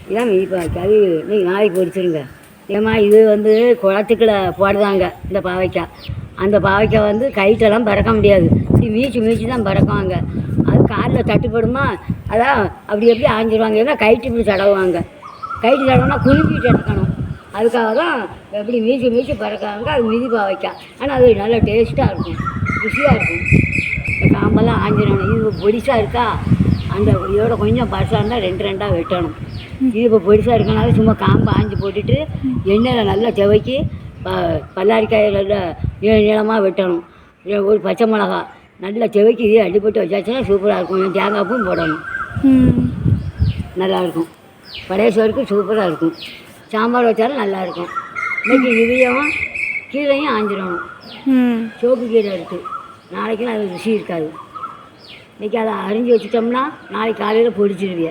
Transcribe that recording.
இதான் மீதிப்பாய்க்கு அது நீங்கள் நாளைக்கு பொரிச்சிருங்க. ஏம்மா இது வந்து குளத்துக்குள்ள போடுதாங்க இந்த பாவைக்காய். அந்த பாவைக்காய் வந்து கைட்டெல்லாம் பறக்க முடியாது, மீச்சு மீச்சு தான் பறக்குவாங்க. அது காலில் தட்டுப்படுமா, அதான் அப்படி எப்படி ஆஞ்சிடுவாங்க. ஏன்னா கைட்டு இப்படி தடவுவாங்க. கைட்டு தடவுனா குலுக்கிட்டு எடுக்கணும். அதுக்காக தான் எப்படி மீச்சு மீச்சு பறக்காங்க. அது மிதி பாவைக்காய். ஆனால் அது நல்லா டேஸ்ட்டாக இருக்கும், ருசியாக இருக்கும். இந்த காம்பெல்லாம் ஆஞ்சிடணும். இது பொடிசாக இருக்கா, அந்த இதோட கொஞ்சம் பழசாக இருந்தால் ரெண்டு ரெண்டாக வெட்டணும். இது இப்போ பொடிசாக இருக்கனால சும்மா காம்பை ஆஞ்சி போட்டுட்டு எண்ணெயில் நல்லா துவைக்கி பல்லாரிக்காயை நல்லா நீளமாக வெட்டணும். ஒரு பச்சை மிளகா நல்லா துவைக்கி இதே அள்ளி போட்டு வச்சாச்சுன்னா சூப்பராக இருக்கும். தேங்காய் பூவும் போடணும், நல்லாயிருக்கும். பழைய சோறுக்கு சூப்பராக இருக்கும். சாம்பார் வச்சாலும் நல்லாயிருக்கும். இன்றைக்கி இதையும் கீரையும் ஆஞ்சிடணும். சோப்பு கீரை இருக்குது, நாளைக்குன்னு அது ருசி இருக்காது. இன்றைக்கி அதை அரிஞ்சு வச்சுட்டோம்னா நாளைக்கு காலையில் பொரிச்சிடுவிய.